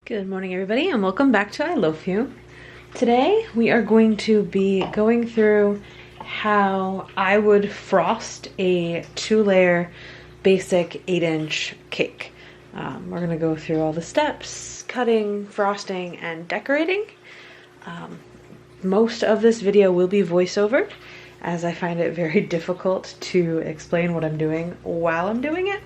Good morning, everybody, and welcome back to I Loaf You. Today we are going to be going through how I would frost a 2-layer basic 8-inch cake. We're going to go through all the steps: cutting, frosting, and decorating. Most of this video will be voiceover, as I find it very difficult to explain what I'm doing while I'm doing it.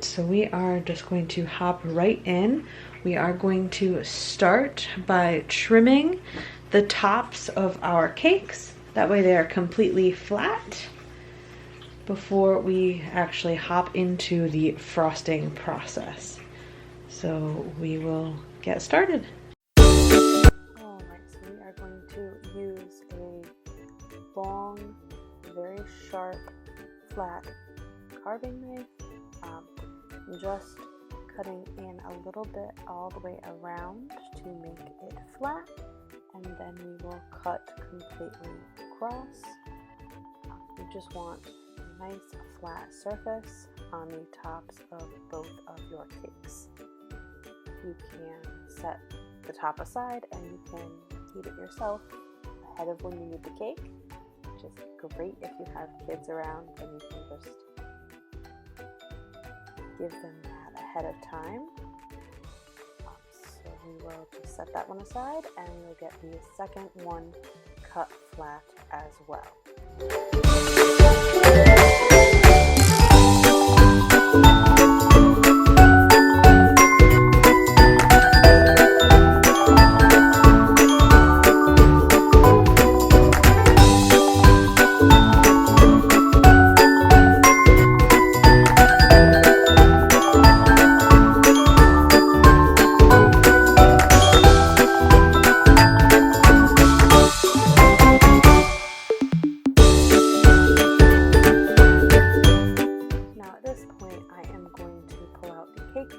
So we are just going to hop right in. We are going to start by trimming the tops of our cakes. That way they are completely flat before we actually hop into the frosting process. So we will get started. Alright, so we are going to use a long, very sharp, flat carving knife. Just cutting in a little bit all the way around to make it flat, and then we will cut completely across. You just want a nice flat surface on the tops of both of your cakes. You can set the top aside and you can heat it yourself ahead of when you need the cake, which is great if you have kids around, then you can just give them that ahead of time. So we will just set that one aside, and we'll get the second one cut flat as well.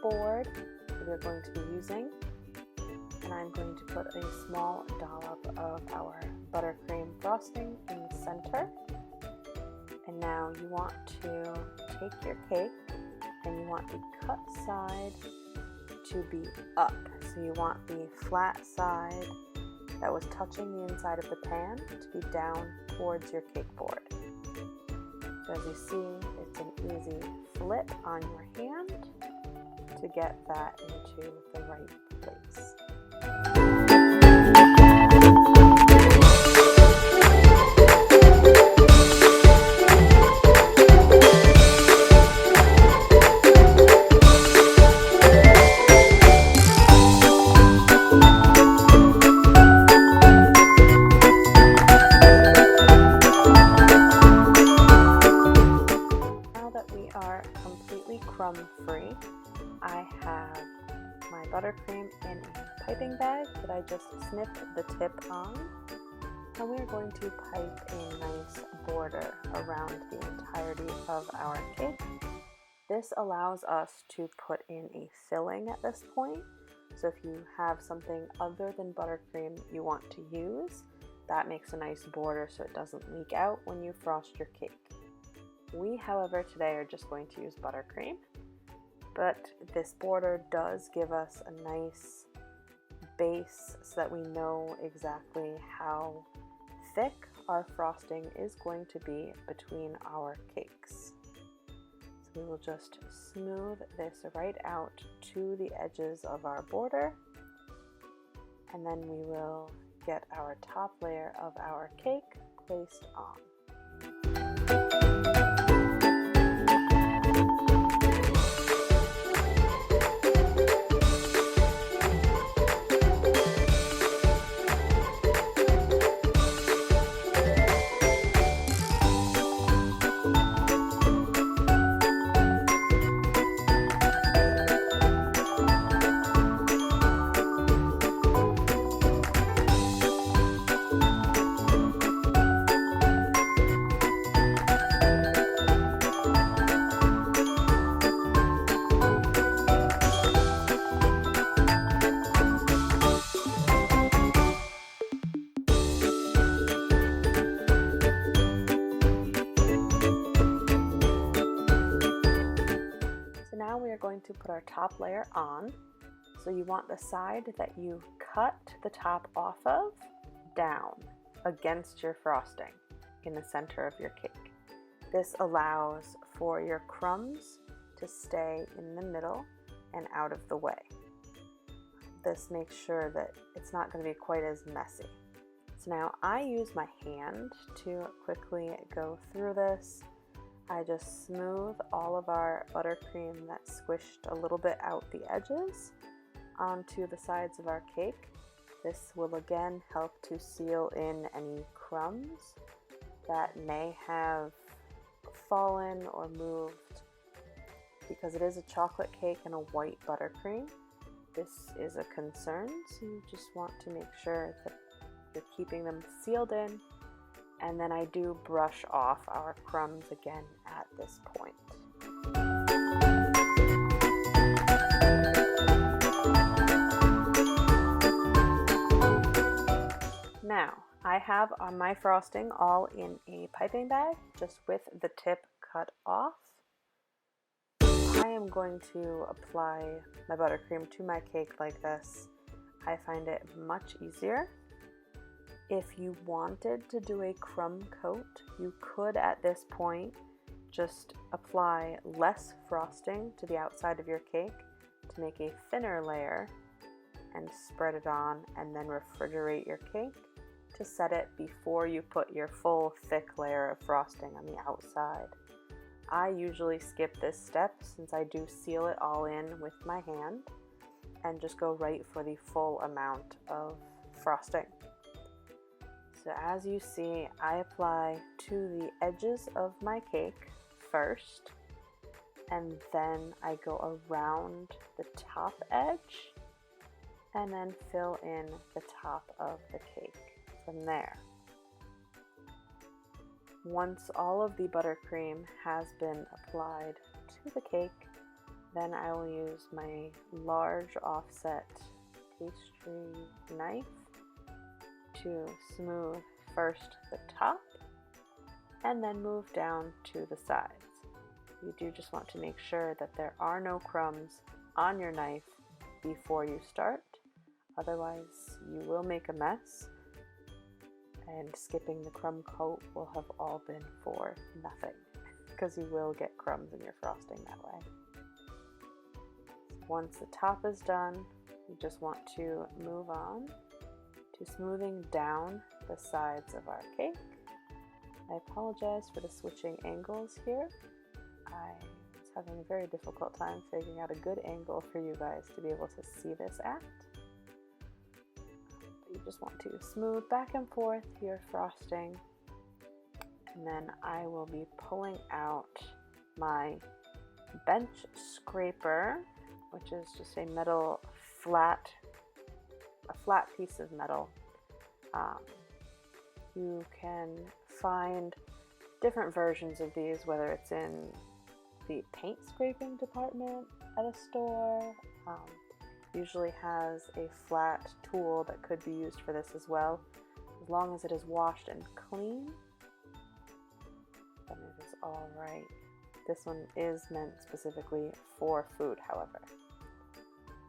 Board that we're going to be using, and I'm going to put a small dollop of our buttercream frosting in the center. And now you want to take your cake and you want the cut side to be up. So you want the flat side that was touching the inside of the pan to be down towards your cake board. So as you see, it's an easy flip on your hand to get that into the right place. Now that we are completely crumb-free, I have my buttercream in a piping bag that I just snipped the tip on, and we're going to pipe a nice border around the entirety of our cake. This allows us to put in a filling at this point, so if you have something other than buttercream you want to use, that makes a nice border so it doesn't leak out when you frost your cake. We, however, today are just going to use buttercream. But this border does give us a nice base so that we know exactly how thick our frosting is going to be between our cakes. So we will just smooth this right out to the edges of our border, and then we will get our top layer of our cake placed on. going to put our top layer on. So you want the side that you cut the top off of down against your frosting in the center of your cake. This allows for your crumbs to stay in the middle and out of the way. This makes sure that it's not going to be quite as messy. So now I use my hand to quickly go through this. I just smooth all of our buttercream that squished a little bit out the edges onto the sides of our cake. This will again help to seal in any crumbs that may have fallen or moved. Because it is a chocolate cake and a white buttercream, this is a concern, so you just want to make sure that you're keeping them sealed in. And then I do brush off our crumbs again at this point. Now, I have my frosting all in a piping bag, just with the tip cut off. I am going to apply my buttercream to my cake like this. I find it much easier. If you wanted to do a crumb coat, you could at this point just apply less frosting to the outside of your cake to make a thinner layer and spread it on, and then refrigerate your cake to set it before you put your full thick layer of frosting on the outside. I usually skip this step since I do seal it all in with my hand and just go right for the full amount of frosting. So as you see, I apply to the edges of my cake first, and then I go around the top edge and then fill in the top of the cake from there. Once all of the buttercream has been applied to the cake, then I will use my large offset pastry knife to smooth first the top and then move down to the sides. You do just want to make sure that there are no crumbs on your knife before you start, otherwise you will make a mess, and skipping the crumb coat will have all been for nothing, because you will get crumbs in your frosting that way. Once the top is done, you just want to move on to smoothing down the sides of our cake. I apologize for the switching angles here. I was having a very difficult time figuring out a good angle for you guys to be able to see this at. You just want to smooth back and forth your frosting, and then I will be pulling out my bench scraper, which is just a metal flat piece of metal. You can find different versions of these, whether it's in the paint scraping department at a store. Usually has a flat tool that could be used for this as well. As long as it is washed and clean, then it is all right. This one is meant specifically for food, however.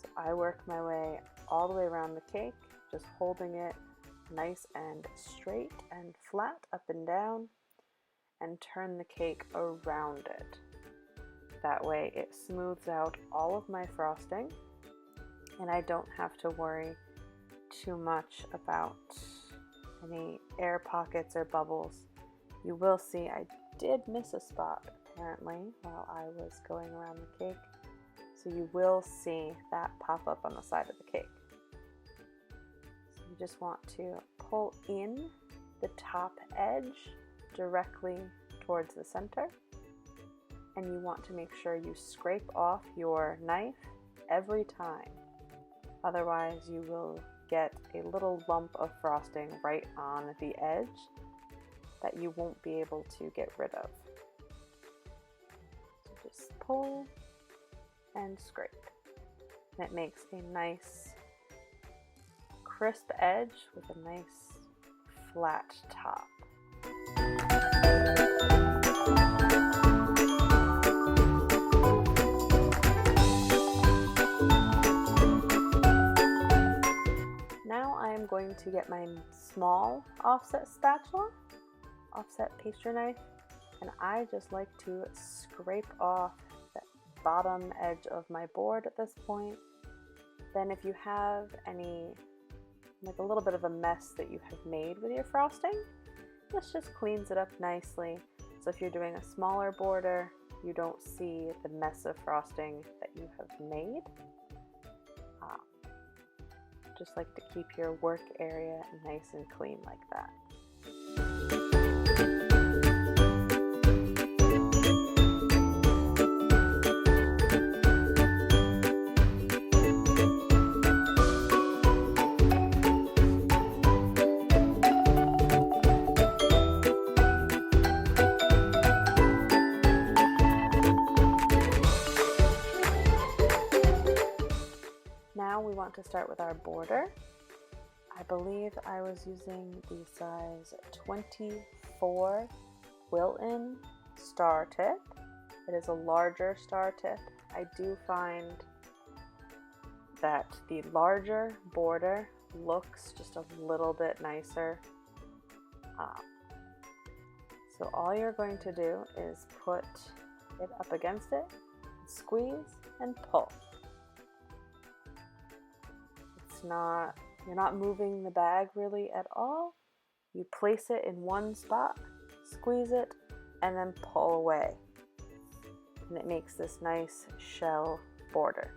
So I work my way all the way around the cake, just holding it nice and straight and flat up and down, and turn the cake around it. That way it smooths out all of my frosting, and I don't have to worry too much about any air pockets or bubbles. You will see I did miss a spot apparently while I was going around the cake, so you will see that pop up on the side of the cake. So you just want to pull in the top edge directly towards the center, and you want to make sure you scrape off your knife every time. Otherwise, you will get a little lump of frosting right on the edge that you won't be able to get rid of. So just pull and scrape. And it makes a nice crisp edge with a nice flat top. I'm going to get my small offset spatula, offset pastry knife, and I just like to scrape off the bottom edge of my board at this point. Then if you have any, like a little bit of a mess that you have made with your frosting, this just cleans it up nicely. So if you're doing a smaller border, you don't see the mess of frosting that you have made. Just like to keep your work area nice and clean like that. Now we want to start with our border. I believe I was using the size 24 Wilton star tip. It is a larger star tip. I do find that the larger border looks just a little bit nicer. So all you're going to do is put it up against it, squeeze and pull. You're not moving the bag really at all. You place it in one spot, squeeze it, and then pull away. And it makes this nice shell border.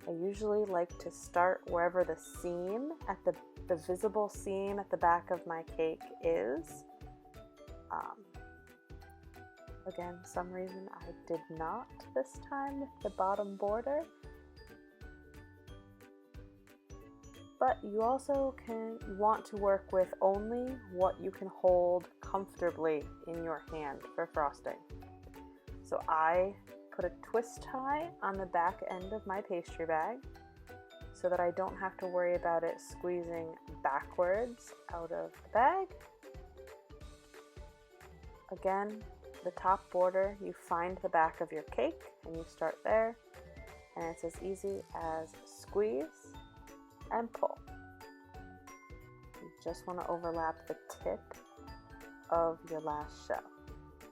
I usually like to start wherever the seam, at the visible seam at the back of my cake is. Again, some reason I did not this time with the bottom border. But you also want to work with only what you can hold comfortably in your hand for frosting. So I put a twist tie on the back end of my pastry bag so that I don't have to worry about it squeezing backwards out of the bag. Again, the top border, you find the back of your cake and you start there, and it's as easy as squeeze and pull. You just want to overlap the tip of your last shell.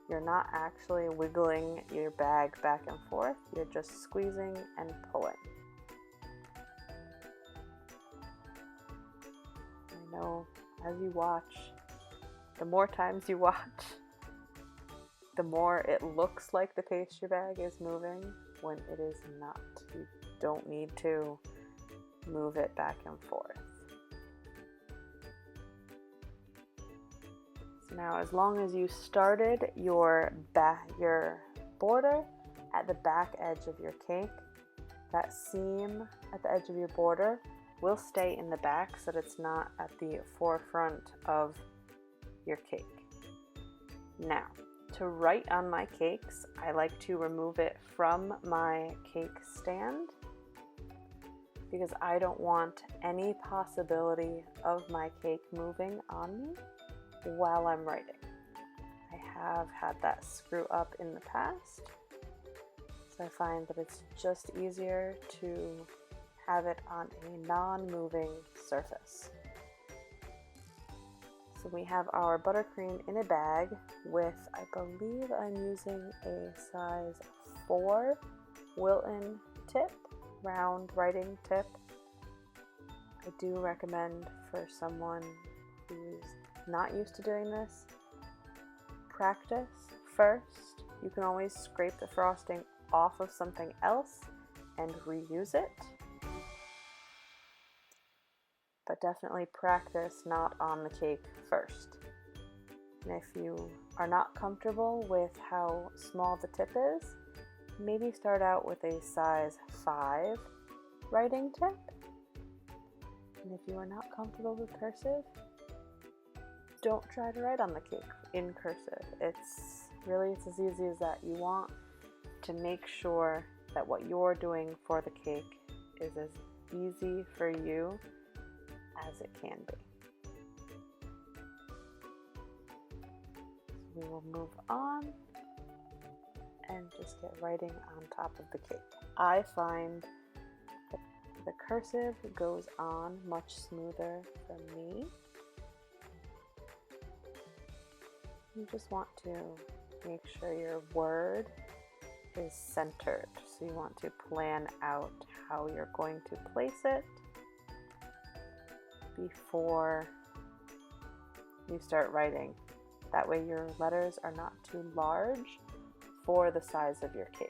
You're not actually wiggling your bag back and forth, you're just squeezing and pulling. I know as you watch, the more times you watch, the more it looks like the pastry bag is moving when it is not. You don't need to move it back and forth. So now, as long as you started your border at the back edge of your cake, that seam at the edge of your border will stay in the back so that it's not at the forefront of your cake. Now, to write on my cakes, I like to remove it from my cake stand because I don't want any possibility of my cake moving on me while I'm writing. I have had that screw up in the past, so I find that it's just easier to have it on a non-moving surface. So we have our buttercream in a bag with, I believe I'm using a size 4 Wilton tip, round writing tip. I do recommend for someone who's not used to doing this, practice first. You can always scrape the frosting off of something else and reuse it. But definitely practice not on the cake first. And if you are not comfortable with how small the tip is, maybe start out with a size 5 writing tip. And if you are not comfortable with cursive, don't try to write on the cake in cursive. It's as easy as that. You want to make sure that what you're doing for the cake is as easy for you as it can be. So we will move on and just get writing on top of the cake. I find that The cursive goes on much smoother for me. You just want to make sure your word is centered. So you want to plan out how you're going to place it before you start writing. That way your letters are not too large for the size of your cake.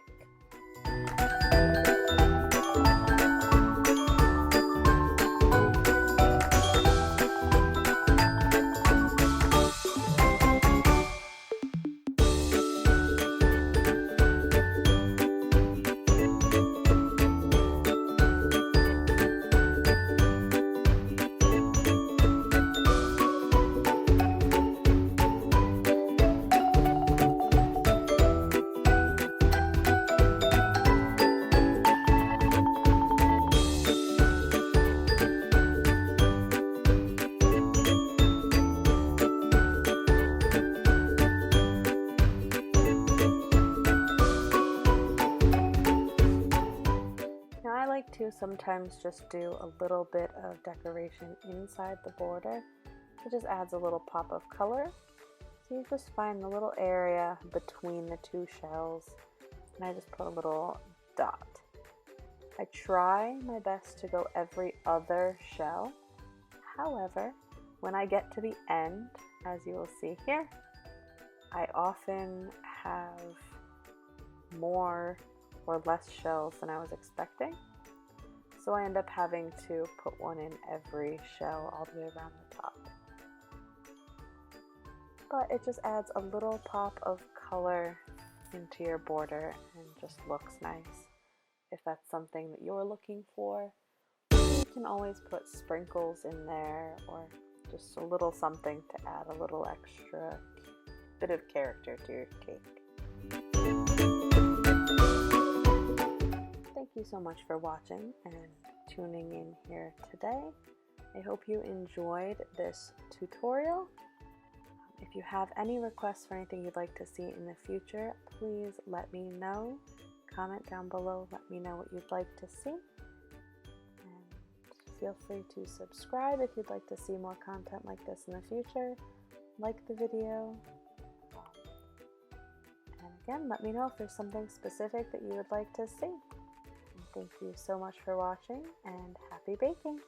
To sometimes just do a little bit of decoration inside the border. It just adds a little pop of color. So you just find the little area between the two shells, and I just put a little dot. I try my best to go every other shell. However, when I get to the end, as you will see here, I often have more or less shells than I was expecting. So I end up having to put one in every shell all the way around the top. But it just adds a little pop of color into your border and just looks nice. If that's something that you're looking for, you can always put sprinkles in there or just a little something to add a little extra bit of character to your cake. Thank you so much for watching and tuning in here today. I hope you enjoyed this tutorial. If you have any requests for anything you'd like to see in the future, please let me know. Comment down below, let me know what you'd like to see. And feel free to subscribe if you'd like to see more content like this in the future. Like the video. And again, let me know if there's something specific that you would like to see. Thank you so much for watching, and happy baking!